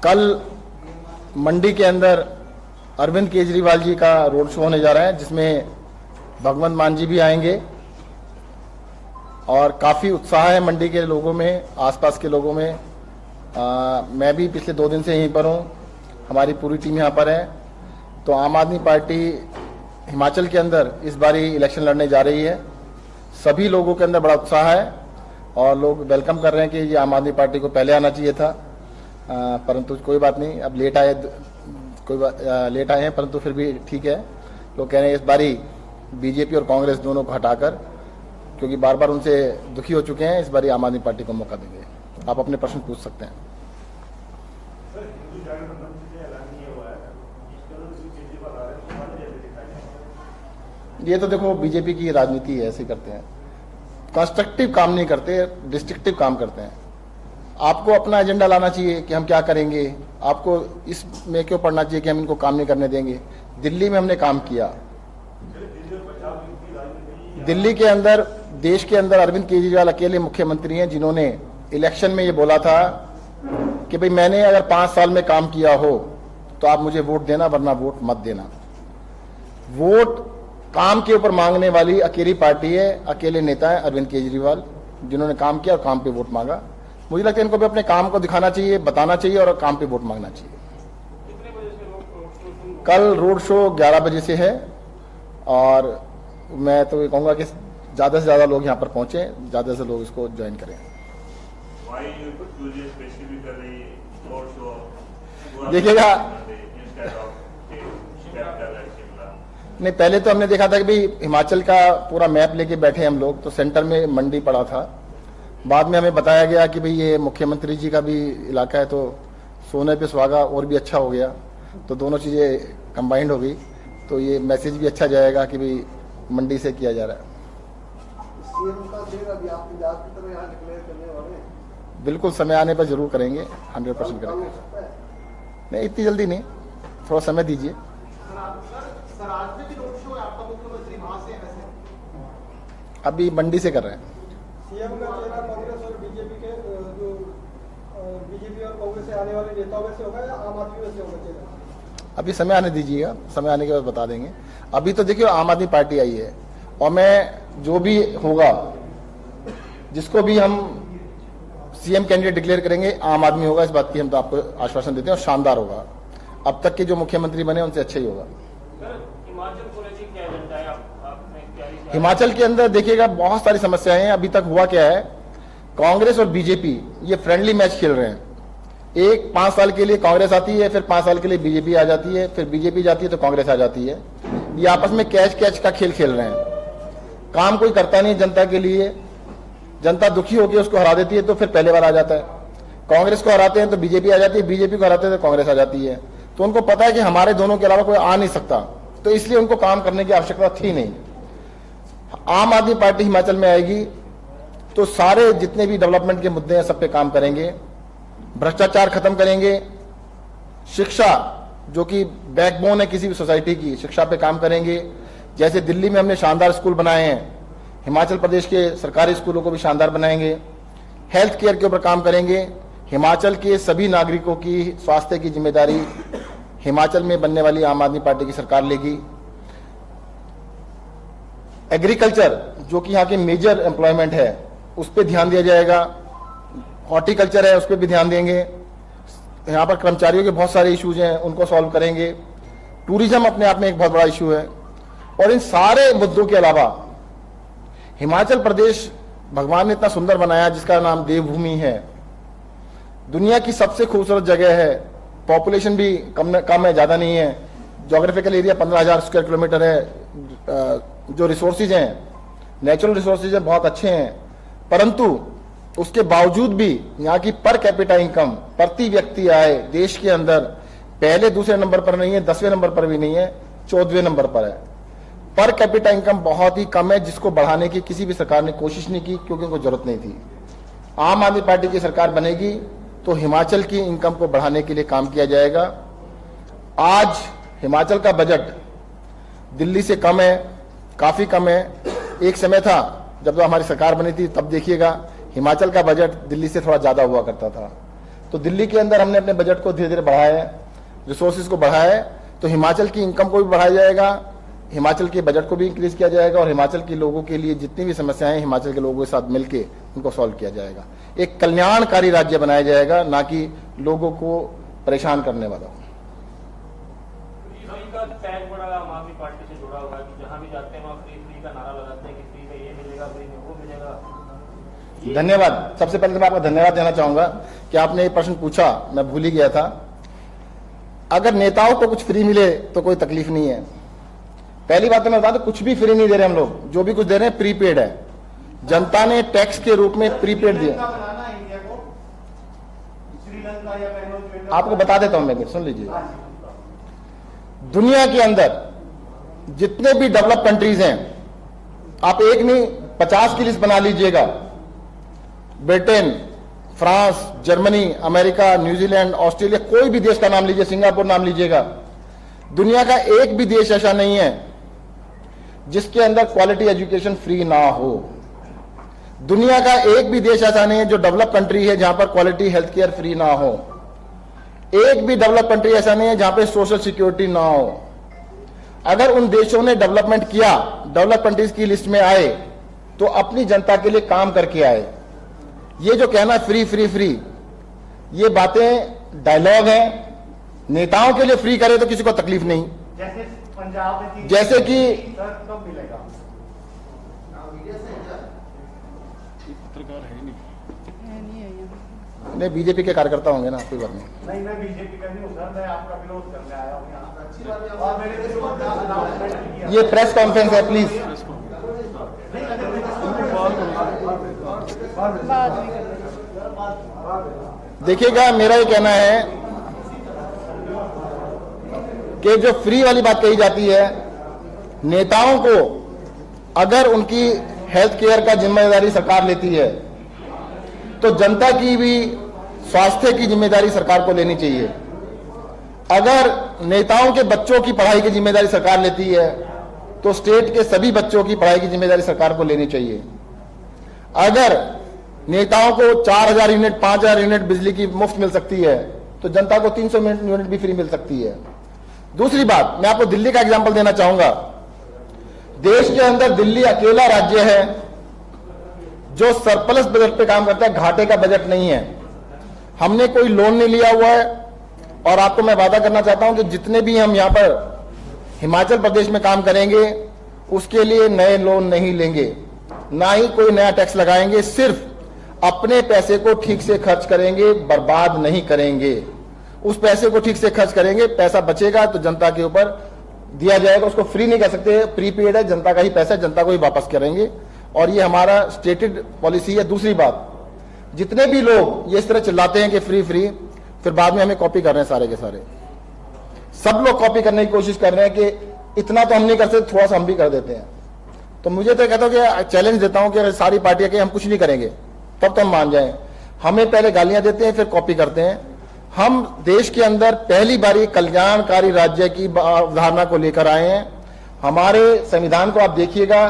कल मंडी के अंदर अरविंद केजरीवाल जी का रोड शो होने जा रहा है, जिसमें भगवंत मान जी भी आएंगे और काफ़ी उत्साह है मंडी के लोगों में, आसपास के लोगों में। मैं भी पिछले 2 दिन से यहीं पर हूँ, हमारी पूरी टीम यहाँ पर है। तो आम आदमी पार्टी हिमाचल के अंदर इस बारी इलेक्शन लड़ने जा रही है। सभी लोगों के अंदर बड़ा उत्साह है और लोग वेलकम कर रहे हैं कि ये आम आदमी पार्टी को पहले आना चाहिए था, परंतु कोई बात नहीं, अब लेट आए हैं, परंतु फिर भी ठीक है। लोग कह रहे हैं इस बारी बीजेपी और कांग्रेस दोनों को हटाकर, क्योंकि बार बार उनसे दुखी हो चुके हैं, इस बारी आम आदमी पार्टी को मौका देंगे। आप अपने प्रश्न पूछ सकते हैं। ये तो देखो बीजेपी की राजनीति है, ऐसे करते हैं, कंस्ट्रक्टिव काम नहीं करते, डिस्ट्रक्टिव काम करते हैं। आपको अपना एजेंडा लाना चाहिए कि हम क्या करेंगे, आपको इसमें क्यों पढ़ना चाहिए कि हम इनको काम नहीं करने देंगे। दिल्ली में हमने काम किया, दिल्ली के अंदर, देश के अंदर अरविंद केजरीवाल अकेले मुख्यमंत्री हैं जिन्होंने इलेक्शन में ये बोला था कि भाई मैंने अगर 5 साल में काम किया हो तो आप मुझे वोट देना, वरना वोट मत देना। वोट काम के ऊपर मांगने वाली अकेली पार्टी है, अकेले नेता है अरविंद केजरीवाल, जिन्होंने काम किया और काम पे वोट मांगा। मुझे लगता है इनको भी अपने काम को दिखाना चाहिए, बताना चाहिए और काम पे वोट मांगना चाहिए। कल रोड शो 11 बजे से है और मैं तो ये कहूंगा कि ज्यादा से ज्यादा लोग यहाँ पर पहुंचे, ज्यादा से लोग इसको ज्वाइन करें। देखिएगा, नहीं, पहले तो हमने देखा था कि भाई हिमाचल का पूरा मैप लेके बैठे हम लोग, तो सेंटर में मंडी पड़ा था। बाद में हमें बताया गया कि भाई ये मुख्यमंत्री जी का भी इलाका है, तो सोने पे सुहागा और भी अच्छा हो गया, तो दोनों चीजें कंबाइंड हो गई, तो ये मैसेज भी अच्छा जाएगा कि भाई मंडी से किया जा रहा है। बिल्कुल, समय आने पर जरूर करेंगे, 100% करेंगे। नहीं, इतनी जल्दी नहीं, थोड़ा समय दीजिए। अभी मंडी से कर रहे हैं। सीएम का चेहरा कांग्रेस और बीजेपी के जो बीजेपी और कांग्रेस से आने वाले नेताओं में से होगा या आम आदमी में से होगा चेहरा? अभी समय आने दीजिएगा, समय आने के बाद बता देंगे। अभी तो देखिए आम आदमी पार्टी आई है और मैं जो भी होगा, जिसको भी हम सीएम कैंडिडेट डिक्लेयर करेंगे, आम आदमी होगा, इस बात की हम तो आपको आश्वासन देते हैं, और शानदार होगा। अब तक के जो मुख्यमंत्री बने उनसे अच्छा ही होगा। हिमाचल के अंदर देखिएगा बहुत सारी समस्याएं हैं। अभी तक हुआ क्या है, कांग्रेस और बीजेपी ये फ्रेंडली मैच खेल रहे हैं। एक 5 साल के लिए कांग्रेस आती है, फिर 5 साल के लिए बीजेपी आ जाती है, फिर बीजेपी जाती है तो कांग्रेस आ जाती है। ये आपस में कैच कैच का खेल खेल रहे हैं। काम कोई करता नहीं जनता के लिए, जनता दुखी होकर उसको हरा देती है तो फिर पहले बार आ जाता है। कांग्रेस को हराते हैं तो बीजेपी आ जाती है, बीजेपी को हराते हैं तो कांग्रेस आ जाती है। तो उनको पता है कि हमारे दोनों के अलावा कोई आ नहीं सकता, तो इसलिए उनको काम करने की आवश्यकता थी नहीं। आम आदमी पार्टी हिमाचल में आएगी तो सारे जितने भी डेवलपमेंट के मुद्दे हैं सब पे काम करेंगे, भ्रष्टाचार खत्म करेंगे, शिक्षा जो कि बैकबोन है किसी भी सोसाइटी की, शिक्षा पे काम करेंगे। जैसे दिल्ली में हमने शानदार स्कूल बनाए हैं, हिमाचल प्रदेश के सरकारी स्कूलों को भी शानदार बनाएंगे। हेल्थ केयर के ऊपर काम करेंगे। हिमाचल के सभी नागरिकों की स्वास्थ्य की जिम्मेदारी हिमाचल में बनने वाली आम आदमी पार्टी की सरकार लेगी। एग्रीकल्चर जो कि यहाँ की मेजर एम्प्लॉयमेंट है उस पर ध्यान दिया जाएगा। हॉर्टिकल्चर है उस पर भी ध्यान देंगे। यहाँ पर कर्मचारियों के बहुत सारे इश्यूज हैं, उनको सॉल्व करेंगे। टूरिज्म अपने आप में एक बहुत बड़ा इशू है। और इन सारे मुद्दों के अलावा हिमाचल प्रदेश भगवान ने इतना सुंदर बनाया, जिसका नाम देवभूमि है, दुनिया की सबसे खूबसूरत जगह है। पॉपुलेशन भी कम है, ज्यादा नहीं है। ज्योग्राफिकल एरिया 15,000 स्क्वायर किलोमीटर है। जो रिसोर्सेज हैं, नेचुरल रिसोर्सेज हैं, बहुत अच्छे हैं, परंतु उसके बावजूद भी यहाँ की पर कैपिटा इनकम, प्रति व्यक्ति आय देश के अंदर पहले दूसरे नंबर पर नहीं है, 10वें नंबर पर भी नहीं है, 14वें नंबर पर है। पर कैपिटा इनकम बहुत ही कम है, जिसको बढ़ाने की किसी भी सरकार ने कोशिश नहीं की, क्योंकि उनको जरूरत नहीं थी। आम आदमी पार्टी की सरकार बनेगी तो हिमाचल की इनकम को बढ़ाने के लिए काम किया जाएगा। आज हिमाचल का बजट दिल्ली से कम है, काफी कम है। एक समय था जब हमारी सरकार बनी थी, तब देखिएगा हिमाचल का बजट दिल्ली से थोड़ा ज्यादा हुआ करता था। तो दिल्ली के अंदर हमने अपने बजट को धीरे धीरे बढ़ाया है, रिसोर्सेज को बढ़ाया है, तो हिमाचल की इनकम को भी बढ़ाया जाएगा, हिमाचल के बजट को भी इंक्रीज किया जाएगा और हिमाचल के लोगों के लिए जितनी भी समस्याएं हैं हिमाचल के लोगों के साथ मिलकर उनको सॉल्व किया जाएगा। एक कल्याणकारी राज्य बनाया जाएगा, ना कि लोगों को परेशान करने वाला। का टैग बड़ा आम आदमी पार्टी से जुड़ा हुआ है कि जहां भी जाते हैं वहां फ्री फ्री का नारा लगाते हैं कि फ्री में ये मिलेगा, फ्री में वो मिलेगा। धन्यवाद। सबसे पहले तो मैं आपको धन्यवाद देना चाहूंगा कि आपने ये प्रश्न पूछा, मैं भूल ही गया था। अगर नेताओं को कुछ फ्री मिले तो कोई तकलीफ नहीं है। पहली बात तो मैं बता दूं, कुछ भी फ्री नहीं दे रहे हम लोग, जो भी कुछ दे रहे हैं प्रीपेड है। जनता ने टैक्स के रूप में प्रीपेड दिया। आपको बता देता हूं मैं, सुन लीजिए। दुनिया के अंदर जितने भी डेवलप कंट्रीज हैं, आप एक नहीं 50 की लिस्ट बना लीजिएगा। Britain, France, Germany, America, New Zealand, Australia, कोई भी देश का नाम लीजिए, सिंगापुर नाम लीजिएगा। दुनिया का एक भी देश ऐसा नहीं है जिसके अंदर क्वालिटी एजुकेशन फ्री ना हो। दुनिया का एक भी देश ऐसा नहीं है जो डेवलप कंट्री है जहां पर क्वालिटी हेल्थ केयर फ्री ना हो। एक भी डेवलप कंट्री ऐसा नहीं है जहां पे सोशल सिक्योरिटी ना हो। अगर उन देशों ने डेवलपमेंट किया, डेवलप कंट्रीज की लिस्ट में आए, तो अपनी जनता के लिए काम करके आए। ये जो कहना फ्री फ्री फ्री, ये बातें डायलॉग है। नेताओं के लिए फ्री करे तो किसी को तकलीफ नहीं। जैसे पंजाब में जैसे कि कब मिलेगा? नहीं, बीजेपी के कार्यकर्ता होंगे ना, कोई बात नहीं। नहीं, मैं बीजेपी का नहीं हूं सर, मैं आपका विरोध करने आया हूं यहाँ। अच्छी बात है। और मैंने विरोध का अनाउंसमेंट किया। ये प्रेस कॉन्फ्रेंस है, प्लीज। देखिएगा, मेरा ये कहना है कि जो फ्री वाली बात कही जाती है, नेताओं को अगर उनकी हेल्थ केयर का जिम्मेदारी सरकार लेती है तो जनता की भी स्वास्थ्य की जिम्मेदारी सरकार को लेनी चाहिए। अगर नेताओं के बच्चों की पढ़ाई की जिम्मेदारी सरकार लेती है तो स्टेट के सभी बच्चों की पढ़ाई की जिम्मेदारी सरकार को लेनी चाहिए। अगर नेताओं को 4000 यूनिट, 5000 यूनिट बिजली की मुफ्त मिल सकती है तो जनता को 300 यूनिट भी फ्री मिल सकती है। दूसरी बात, मैं आपको दिल्ली का एग्जांपल देना चाहूंगा। देश के अंदर दिल्ली अकेला राज्य है जो सरप्लस बजट पे काम करता है, घाटे का बजट नहीं है। हमने कोई लोन नहीं लिया हुआ है और आपको मैं वादा करना चाहता हूं कि जितने भी हम यहां पर हिमाचल प्रदेश में काम करेंगे उसके लिए नए लोन नहीं लेंगे, ना ही कोई नया टैक्स लगाएंगे। सिर्फ अपने पैसे को ठीक से खर्च करेंगे, बर्बाद नहीं करेंगे। उस पैसे को ठीक से खर्च करेंगे, पैसा बचेगा तो जनता के ऊपर दिया जाएगा। उसको फ्री नहीं कह सकते, प्रीपेड है, जनता का ही पैसा, जनता को ही वापस करेंगे और ये हमारा स्टेटेड पॉलिसी है। दूसरी बात, जितने भी लोग ये इस तरह चिल्लाते हैं कि फ्री फ्री, फिर बाद में हमें कॉपी कर रहे हैं सारे के सारे। सब लोग कॉपी करने की कोशिश कर रहे हैं कि इतना तो हम नहीं कर सकते, थोड़ा सा हम भी कर देते हैं। तो मुझे तो कहता हूं कि चैलेंज देता हूं कि अगर सारी पार्टियां कहें हम कुछ नहीं करेंगे तब तो हम मान जाएं। हमें पहले गालियां देते हैं, फिर कॉपी करते हैं। हम देश के अंदर पहली बारी कल्याणकारी राज्य की अवधारणा को लेकर आए हैं। हमारे संविधान को आप देखिएगा,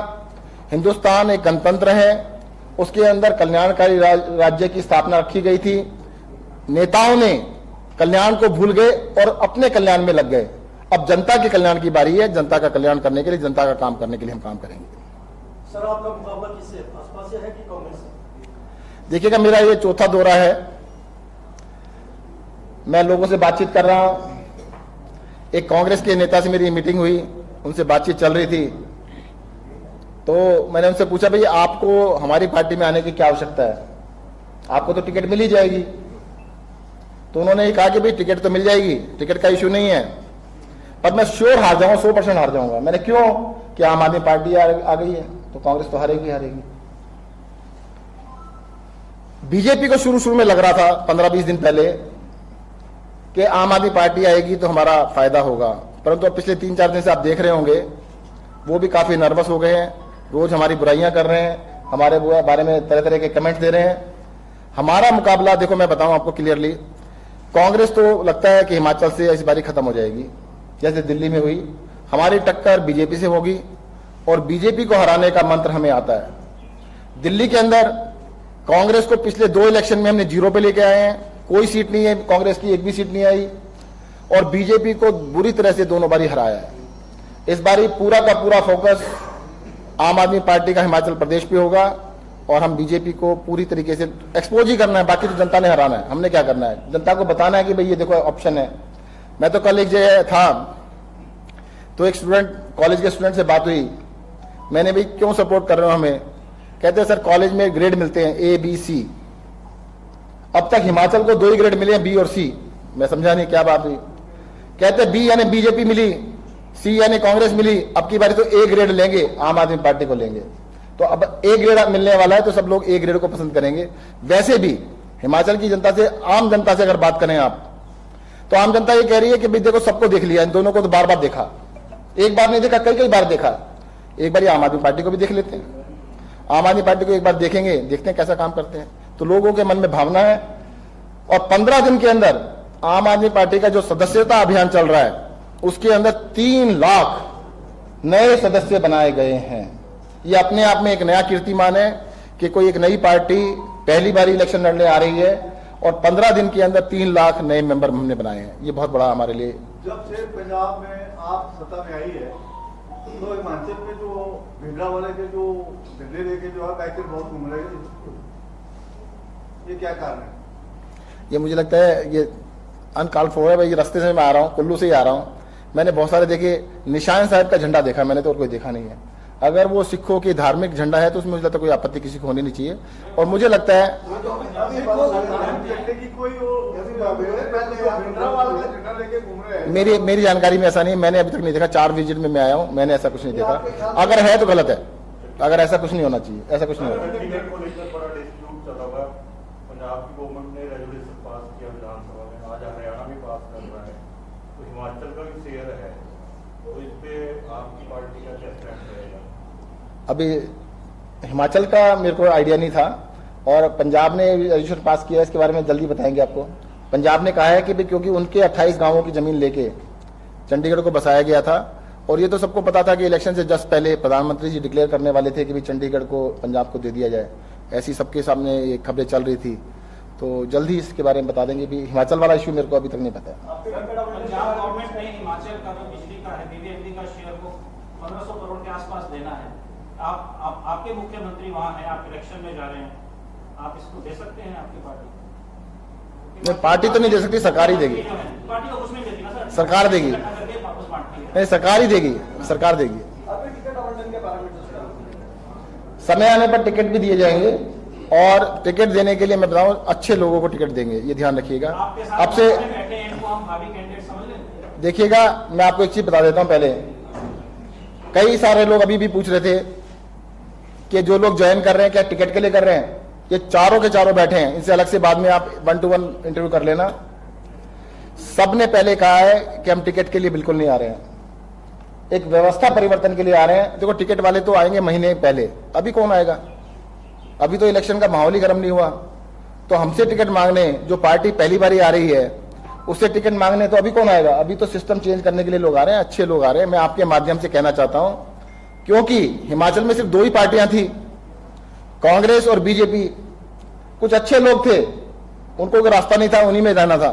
हिंदुस्तान एक गणतंत्र है, उसके अंदर कल्याणकारी राज्य की स्थापना रखी गई थी। नेताओं ने कल्याण को भूल गए और अपने कल्याण में लग गए। अब जनता के कल्याण की बारी है। जनता का कल्याण करने के लिए, जनता का काम करने के लिए हम काम करेंगे। सर, आपका मुकाबला किससे, भाजपा से है कि कांग्रेस से? देखिएगा, मेरा ये चौथा दौरा है। मैं लोगों से बातचीत कर रहा हूं। एक कांग्रेस के नेता से मेरी मीटिंग हुई, उनसे बातचीत चल रही थी, तो मैंने उनसे पूछा, भाई आपको हमारी पार्टी में आने की क्या आवश्यकता है, आपको तो टिकट मिल ही जाएगी। तो उन्होंने कहा कि भाई टिकट तो मिल जाएगी, टिकट का इश्यू नहीं है, पर मैं श्योर हार जाऊंगा, 100% हार जाऊंगा। मैंने क्यों? कि आम आदमी पार्टी आ गई है तो कांग्रेस तो हारेगी हारेगी। बीजेपी को शुरू में लग रहा था 15-20 दिन पहले कि आम आदमी पार्टी आएगी तो हमारा फायदा होगा, परंतु अब पिछले 3-4 दिन से आप देख रहे होंगे वो भी काफी नर्वस हो गए हैं। रोज हमारी बुराइयां कर रहे हैं, हमारे बारे में तरह तरह के कमेंट दे रहे हैं। हमारा मुकाबला, देखो मैं बताऊं आपको क्लियरली, कांग्रेस तो लगता है कि हिमाचल से इस बारी खत्म हो जाएगी, जैसे दिल्ली में हुई। हमारी टक्कर बीजेपी से होगी और बीजेपी को हराने का मंत्र हमें आता है। दिल्ली के अंदर कांग्रेस को पिछले 2 इलेक्शन में हमने 0 पे लेके आए हैं, कोई सीट नहीं है कांग्रेस की, एक भी सीट नहीं आई, और बीजेपी को बुरी तरह से दोनों बारी हराया है। इस बारी पूरा का पूरा फोकस आम आदमी पार्टी का हिमाचल प्रदेश पे होगा और हम बीजेपी को पूरी तरीके से एक्सपोज ही करना है। बाकी तो जनता ने हराना है, हमने क्या करना है, जनता को बताना है कि भाई ये देखो ऑप्शन है। मैं तो कल एक जगह था तो एक स्टूडेंट, कॉलेज के स्टूडेंट से बात हुई, मैंने भाई क्यों सपोर्ट कर रहे हो हमें, कहते हैं सर कॉलेज में ग्रेड मिलते हैं ए बी सी, अब तक हिमाचल को 2 ही ग्रेड मिले हैं, बी और सी। मैं समझा नहीं क्या बात हुई, कहते बी यानी बीजेपी मिली, सी यानी कांग्रेस मिली, अब की बारी तो ए ग्रेड लेंगे, आम आदमी पार्टी को लेंगे। तो अब ए ग्रेड मिलने वाला है तो सब लोग ए ग्रेड को पसंद करेंगे। वैसे भी हिमाचल की जनता से, आम जनता से अगर बात करें आप, तो आम जनता ये कह रही है कि भाई देखो सबको देख लिया, इन दोनों को तो बार बार देखा, एक बार नहीं देखा, कई कई बार देखा, एक बार आम आदमी पार्टी को भी देख लेते हैं। आम आदमी पार्टी को एक बार देखेंगे, देखते हैं कैसा काम करते हैं। तो लोगों के मन में भावना है और 15 दिन के अंदर आम आदमी पार्टी का जो सदस्यता अभियान चल रहा है उसके अंदर 3 लाख नए सदस्य बनाए गए हैं। ये अपने आप में एक नया कीर्तिमान है कि कोई एक नई पार्टी पहली बार इलेक्शन लड़ने आ रही है और 15 दिन के अंदर 3 लाख नए मेंबर हमने बनाए हैं। ये बहुत बड़ा हमारे लिए। जब से पंजाब में आप सत्ता में आई है तो हिमाचल में जो भिंडरा वाले के जो झंडे लेके जो है पैकेट बहुत घूम रहे हैं, ये क्या कारण है? ये मुझे लगता है ये अनकॉल्ड फॉर है। भाई ये रास्ते से मैं आ रहा हूँ, कुल्लू से ही आ रहा हूँ, मैंने बहुत सारे देखे, निशान साहब का झंडा देखा मैंने, तो और कोई देखा नहीं है। अगर वो सिखों की धार्मिक झंडा है तो उसमें मुझे लगता है कोई आपत्ति किसी को होनी नहीं चाहिए। और मुझे लगता है मेरी जानकारी में ऐसा नहीं, मैंने अभी तक नहीं देखा, 4 विजिट में मैं आया हूँ, मैंने ऐसा कुछ नहीं देखा। अगर है तो गलत है, अगर ऐसा कुछ नहीं होना चाहिए, ऐसा कुछ नहीं होना। पंजाब की गवर्नमेंट ने रेजोल्यूशन पास किया विधानसभा में, आज हरियाणा भी पास कर रहा है, तो हिमाचल का भी शेयर है, तो इस पे आपकी पार्टी का क्या स्टैंड रहेगा? अभी हिमाचल का मेरे को आइडिया नहीं था और पंजाब ने रेजोल्यूशन पास किया, इसके बारे में जल्दी बताएंगे आपको। पंजाब ने कहा है कि भाई क्योंकि उनके 28 गांवों की जमीन लेके चंडीगढ़ को बसाया गया था और ये तो सबको पता था कि इलेक्शन से जस्ट पहले प्रधानमंत्री जी डिक्लेयर करने वाले थे कि भाई चंडीगढ़ को पंजाब को दे दिया जाए, ऐसी सबके सामने ये खबरें चल रही थी। तो जल्दी इसके बारे में बता देंगे। भी हिमाचल वाला इश्यू मेरे को अभी तक नहीं पता है। पंजाब गवर्नमेंट ने हिमाचल का जो बिजली का है, बीबीएमबी का शेयर को 1500 करोड़ के आसपास देना है। आपके मुख्यमंत्री वहां हैं, आप इलेक्शन में जा रहे हैं, आप इसको दे सकते हैं? आपकी पार्टी नहीं, पार्टी तो नहीं दे सकती, सरकार ही देगी। पार्टी तो कुछ नहीं देती ना सर, सरकार देगी। वापस बांटती है। नहीं, सरकार ही देगी, सरकार देगी। टिकट आवंटन के पैरामीटर्स समय आने पर टिकट भी दिए जाएंगे और टिकट देने के लिए मैं बताऊं अच्छे लोगों को टिकट देंगे, ये ध्यान रखिएगा। अब से देखिएगा, मैं आपको एक चीज बता देता हूं। पहले कई सारे लोग अभी भी पूछ रहे थे कि जो लोग ज्वाइन कर रहे हैं क्या टिकट के लिए कर रहे हैं, ये चारों के चारों बैठे हैं, इनसे अलग से बाद में आप 1-to-1 इंटरव्यू कर लेना। सबने पहले कहा है कि हम टिकट के लिए बिल्कुल नहीं आ रहे हैं, एक व्यवस्था परिवर्तन के लिए आ रहे हैं। देखो टिकट वाले तो आएंगे महीने पहले, अभी कौन आएगा, अभी तो इलेक्शन का माहौल ही गर्म नहीं हुआ। तो हमसे टिकट मांगने, जो पार्टी पहली बार आ रही है उससे टिकट मांगने तो अभी कौन आएगा, अभी तो सिस्टम चेंज करने के लिए लोग आ रहे हैं, अच्छे लोग आ रहे हैं। मैं आपके माध्यम से कहना चाहता हूं, क्योंकि हिमाचल में सिर्फ 2 ही पार्टियां थी, कांग्रेस और बीजेपी। कुछ अच्छे लोग थे, उनको कोई रास्ता नहीं था, उन्हीं में जाना था।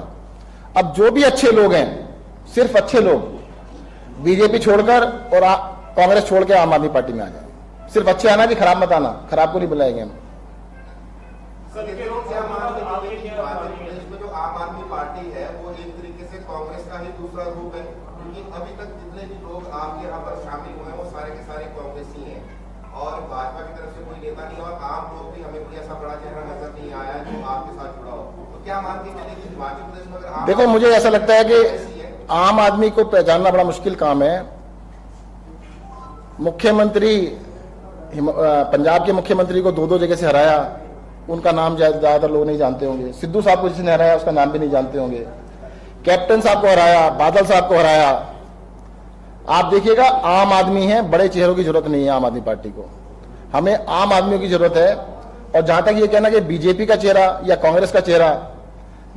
अब जो भी अच्छे लोग हैं, सिर्फ अच्छे लोग बीजेपी छोड़कर और कांग्रेस छोड़ के आम आदमी पार्टी में आ जाए। सिर्फ अच्छे आना, भी खराब मत आना, खराब को नहीं बुलाएंगे हम। जो आम आदमी पार्टी है वो एक तरीके से कांग्रेस का ही दूसरा रूप है, क्योंकि अभी तक जितने भी लोग आपके यहाँ पर शामिल हुए हैं वो सारे के सारे कांग्रेसी हैं और भाजपा की तरफ से कोई नेता नहीं, और आम लोग भी, हमें कोई ऐसा बड़ा चेहरा नजर नहीं आया जो आपके साथ जुड़ा हो। तो क्या मानते हैं कि हिमाचल प्रदेश में अगर देखो, मुझे ऐसा लगता है कि आम आदमी को पहचानना बड़ा मुश्किल काम है। मुख्यमंत्री, पंजाब के मुख्यमंत्री को 2-2 जगह से हराया, उनका नाम ज्यादातर लोग नहीं जानते होंगे। सिद्धू साहब को जिसने हराया उसका नाम भी नहीं जानते होंगे। कैप्टन साहब को हराया, बादल साहब को हराया। आप देखिएगा, आम आदमी है, बड़े चेहरों की जरूरत नहीं है आम आदमी पार्टी को, हमें आम आदमियों की जरूरत है। और जहां तक ये कहना कि बीजेपी का चेहरा या कांग्रेस का चेहरा,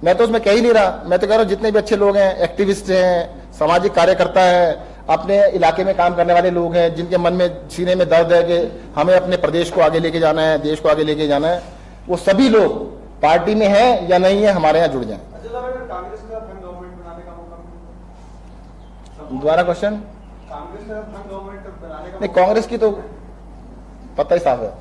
मैं तो उसमें कह ही नहीं रहा। मैं तो कह रहा हूं जितने भी अच्छे लोग हैं, एक्टिविस्ट हैं, सामाजिक कार्यकर्ता है, अपने इलाके में काम करने वाले लोग हैं, जिनके मन में, सीने में दर्द है कि हमें अपने प्रदेश को आगे लेके जाना है, देश को आगे लेके जाना है, वो सभी लोग पार्टी में है या नहीं है, हमारे यहाँ जुड़ जाएं। अच्छा साहब, अगर कांग्रेस के साथ हम गवर्नमेंट बनाने का मौका मिले, दोबारा क्वेश्चन। कांग्रेस के साथ हम गवर्नमेंट बनाने का नहीं, कांग्रेस की तो पता ही साफ है।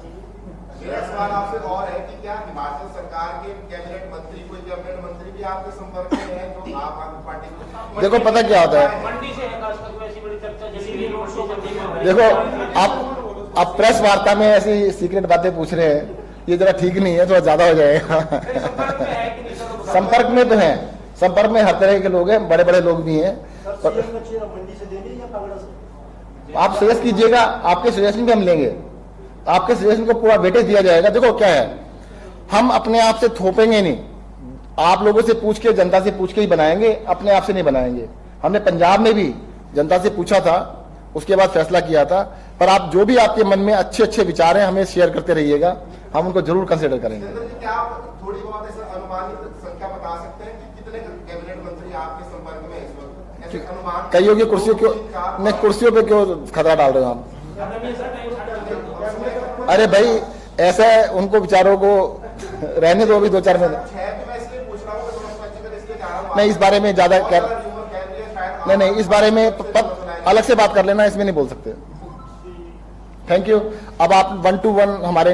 मेरा सवाल आपसे और है कि क्या हिमाचल सरकार के कैबिनेट मंत्री, कोई कैबिनेट मंत्री भी आपके संपर्क में है जो आम आदमी पार्टी को? देखो पता क्या होता है, मंडी से है खासकर कोई ऐसी बड़ी चर्चा जली हुई रोड शो करने में। देखो आप प्रेस वार्ता में ऐसी सीक्रेट बातें पूछ रहे हैं, ये जरा ठीक नहीं है, थोड़ा ज्यादा हो जाएगा। संपर्क में है कि नहीं सर? संपर्क में तो है, संपर्क में हर तरह के लोग हैं, बड़े बड़े लोग भी हैं। सर सीएम का चेहरा मंडी से देनी या कांगड़ा से? आप सजेस्ट कीजिएगा, आपके सजेशन भी हम लेंगे, आपके सजेशन को पूरा वेटेज दिया जाएगा। देखो क्या है, हम अपने आप से थोपेंगे नहीं, आप लोगों से पूछ के, जनता से पूछ के ही बनाएंगे, अपने आप से नहीं बनाएंगे। हमने पंजाब में भी जनता से पूछा था, उसके बाद फैसला किया था। पर आप जो भी आपके मन में अच्छे अच्छे विचार हैं, हमें शेयर करते रहिएगा, हम उनको जरूर कंसिडर करेंगे। चंद्र जी, क्या आप थोड़ी बहुत ऐसा अनुमानित संख्या बता सकते हैं कि कितने कैबिनेट मंत्री आपके संपर्क में हैं इस वक्त? ऐसे अनुमान कईयों की कुर्सियों क्यों, नहीं कुर्सियों पे क्यों खतरा डाल रहे हो आप? अरे भाई ऐसा है, उनको विचारों को रहने दो अभी 2-4 महीने। 6 तो मैं इसलिए पूछ रहा हूँ कि थोड़ा स्पष्टीकरण इसलिए जा रहा हूँ। नहीं, इस बारे में ज्यादा बहुत क्या, सारा rumor फैल रही है, शायद नहीं नहीं, आप- इस बारे में अलग से बात कर लेना, इसमें नहीं बोल सकते। Thank you. अब आप 1 to 1 हमारे